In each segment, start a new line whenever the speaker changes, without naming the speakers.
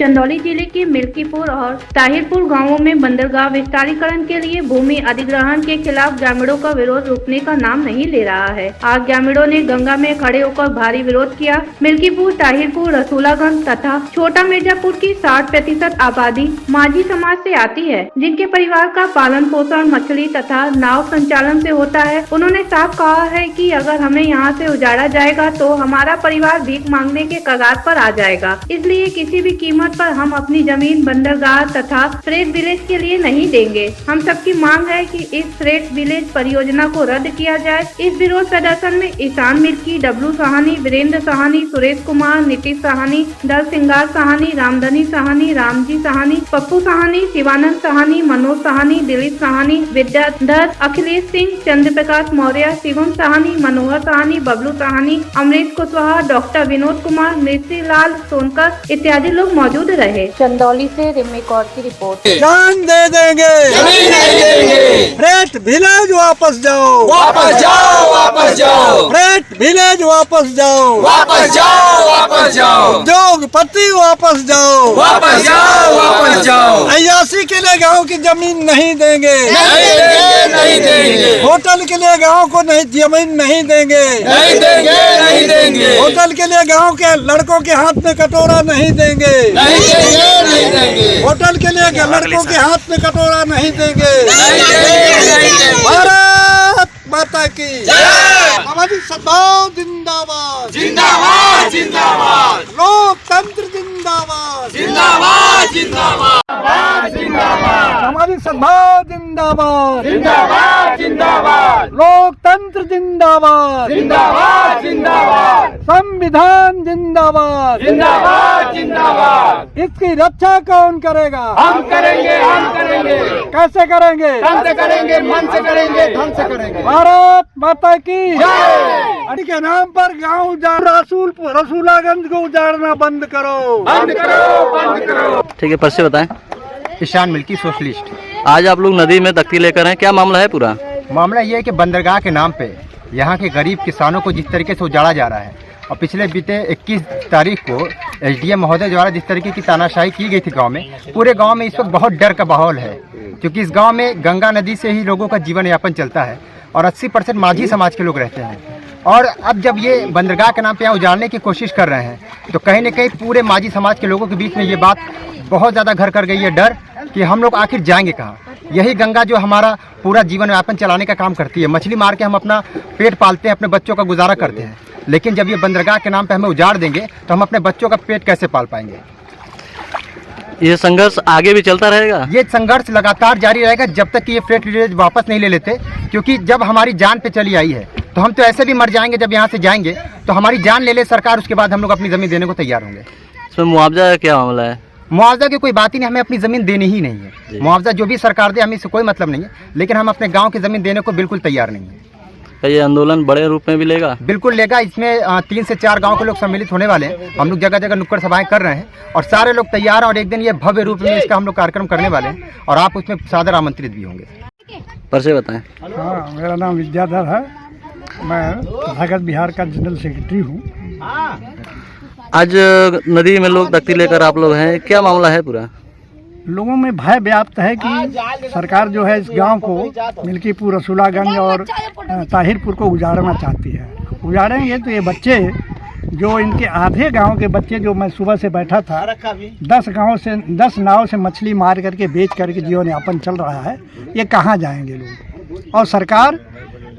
चंदौली जिले के मिल्कीपुर और ताहिरपुर गांवों में बंदरगाह विस्तारीकरण के लिए भूमि अधिग्रहण के खिलाफ ग्रामीणों का विरोध रुकने का नाम नहीं ले रहा है। आज ग्रामीणों ने गंगा में खड़े होकर भारी विरोध किया। मिल्कीपुर, ताहिरपुर, रसूलागंज तथा छोटा मिर्जापुर की 60% आबादी माझी समाज से आती है, जिनके परिवार का पालन पोषण मछली तथा नाव संचालन से होता है। उन्होंने साफ कहा है कि अगर हमें यहाँ से उजाड़ा जाएगा तो हमारा परिवार भीख मांगने के कगार पर आ जाएगा। इसलिए किसी भी कीमत पर हम अपनी जमीन बंदरगाह तथा फ्रेट विलेज के लिए नहीं देंगे। हम सबकी मांग है कि इस फ्रेट विलेज परियोजना को रद्द किया जाए। इस विरोध प्रदर्शन में ईशान मिर्की, डब्लू साहनी, वीरेंद्र साहनी, सुरेश कुमार, नीतीश साहनी, दल सिंगार साहनी, रामधनी साहनी, रामजी साहनी, पप्पू साहनी, शिवानंद साहनी, मनोज साहनी, दिलीप साहनी, विद्याधर, अखिलेश सिंह, चंद्र प्रकाश मौर्य, शिवम साहनी, मनोहर साहनी, बबलू साहनी, अमरीश कुशवाहा, डॉक्टर विनोद कुमार, मृत्यु लाल सोनकर इत्यादि लोग मौजूद रहे। चंदौली से रिमी कौर की रिपोर्ट।
जान दे देंगे,
जमीन नहीं देंगे।
फ्रेट विलेज वापस जाओ,
वापस जाओ, वापस जाओ।
फ्रेट विलेज वापस जाओ,
वापस जाओ, वापस जाओ।
उद्योगपति वापस जाओ,
वापस जाओ, वापस जाओ।
अयासी के लिए गाँव की जमीन नहीं देंगे,
नहीं देंगे, नहीं देंगे।
होटल के लिए गाँव को नहीं जमीन नहीं देंगे,
नहीं देंगे, नहीं देंगे।
होटल के लिए गाँव के लड़कों के हाथ में कटोरा नहीं देंगे,
नहीं देंगे, नहीं देंगे।
होटल के लिए लड़कों के हाथ में कटोरा नहीं देंगे।
नहीं देंगे, नहीं देंगे।
भारत माता की
जय।
हमारी सद्भाव जिंदाबाद,
जिंदाबाद, जिंदाबाद।
लोकतंत्र जिंदाबाद,
जिंदाबाद, जिंदाबाद, जिंदाबाद।
हमारी सद्भाव जिंदाबाद,
जिंदाबाद, जिंदाबाद।
लोकतंत्र जिंदाबाद,
जिंदाबाद, जिंदाबाद।
संविधान जिंदाबाद,
जिंदाबाद, जिंदाबाद।
इसकी रक्षा कौन करेगा?
हम करेंगे, हम करेंगे।
कैसे करेंगे?
तन से करेंगे, मन से करेंगे, धन से करेंगे।
भारत माता की
जय।
अड़ी के नाम पर गांव उजाड़, रसूलागंज को उजाड़ना बंद करो,
बंद करो, बंद करो।
ठीक है, परिचय बताएं।
Ishan milky socialist.
आज आप लोग नदी में तख्ती लेकर हैं, क्या मामला है पूरा?
मामला ये है कि बंदरगाह के नाम पे यहाँ के गरीब किसानों को जिस तरीके से उजाड़ा जा रहा है और पिछले बीते 21 तारीख को एसडीएम महोदय द्वारा जिस तरीके की तानाशाही की गई थी गांव में, पूरे गांव में इस वक्त बहुत डर का माहौल है, क्योंकि इस गांव में गंगा नदी से ही लोगों का जीवन यापन चलता है और 80% माझी समाज के लोग रहते हैं। और अब जब ये बंदरगाह के नाम पे यहाँ उजाड़ने की कोशिश कर रहे हैं तो कहीं न कहीं पूरे माझी समाज के लोगों के बीच में ये बात बहुत ज़्यादा घर कर गई है, डर कि हम लोग आखिर जाएंगे कहाँ। यही गंगा जो हमारा पूरा जीवन यापन चलाने का काम करती है, मछली मार के हम अपना पेट पालते हैं, अपने बच्चों का गुजारा करते हैं, लेकिन जब ये बंदरगाह के नाम पे हमें उजाड़ देंगे तो हम अपने बच्चों का पेट कैसे पाल पाएंगे।
ये संघर्ष आगे भी चलता रहेगा?
ये संघर्ष लगातार जारी रहेगा जब तक कि ये फ्रेट विलेज वापस नहीं ले लेते, क्योंकि जब हमारी जान पे चली आई है तो हम तो ऐसे भी मर जाएंगे। जब यहाँ से जाएंगे तो हमारी जान ले ले सरकार, उसके बाद हम लोग अपनी ज़मीन देने को तैयार होंगे।
इसमें मुआवजा का क्या मामला है?
मुआवजा की कोई बात ही नहीं, हमें अपनी ज़मीन देनी ही नहीं है। मुआवजा जो भी सरकार दे हमें इससे कोई मतलब नहीं है, लेकिन हम अपने गाँव की ज़मीन देने को बिल्कुल तैयार नहीं है।
क्या ये आंदोलन बड़े रूप में भी लेगा?
बिल्कुल लेगा। इसमें 3 से 4 गांव के लोग सम्मिलित होने वाले हैं। हम लोग जगह जगह नुक्कड़ सभाएं कर रहे हैं और सारे लोग तैयार हैं और एक दिन ये भव्य रूप में इसका हम लोग कार्यक्रम करने वाले हैं और आप उसमें सादर आमंत्रित भी होंगे।
परिचय बताएं।
हाँ, मेरा नाम विद्याधर है, मैं भगत बिहार का जनरल सेक्रेटरी हूँ।
आज नदी में लोग तख्ती लेकर आप लोग हैं, क्या मामला है पूरा?
लोगों में भय व्याप्त है कि सरकार जो है इस गांव को मिल्कीपुर, रसूलागंज और ताहिरपुर को उजाड़ना चाहती है। उजाड़ेंगे तो ये बच्चे जो इनके आधे गांव के बच्चे, जो मैं सुबह से बैठा था, 10 नाव से मछली मार करके बेच करके जीवन यापन चल रहा है, ये कहाँ जाएंगे लोग। और सरकार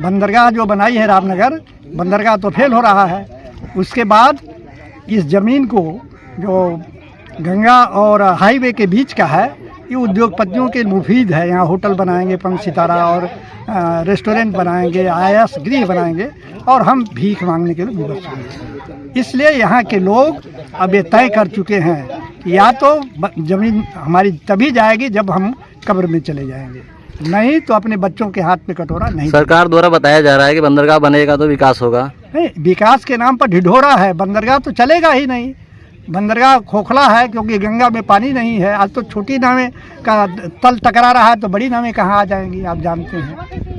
बंदरगाह जो बनाई है रामनगर, बंदरगाह तो फेल हो रहा है। उसके बाद इस ज़मीन को जो गंगा और हाईवे के बीच का है, ये उद्योगपतियों के मुफीद है। यहाँ होटल बनाएंगे 5 सितारा और रेस्टोरेंट बनाएंगे, आवास गृह बनाएंगे और हम भीख मांगने के लिए विवश होंगे। इसलिए यहाँ के लोग अब ये तय कर चुके हैं कि या तो ज़मीन हमारी तभी जाएगी जब हम कब्र में चले जाएंगे, नहीं तो अपने बच्चों के हाथ में कटोरा नहीं।
सरकार द्वारा बताया जा रहा है कि बंदरगाह बनेगा तो विकास होगा।
नहीं, विकास के नाम पर ढिढोरा है, बंदरगाह तो चलेगा ही नहीं। बंदरगाह खोखला है क्योंकि गंगा में पानी नहीं है। आज तो छोटी नावें का तल टकरा रहा है तो बड़ी नावें कहाँ आ जाएंगी, आप जानते हैं।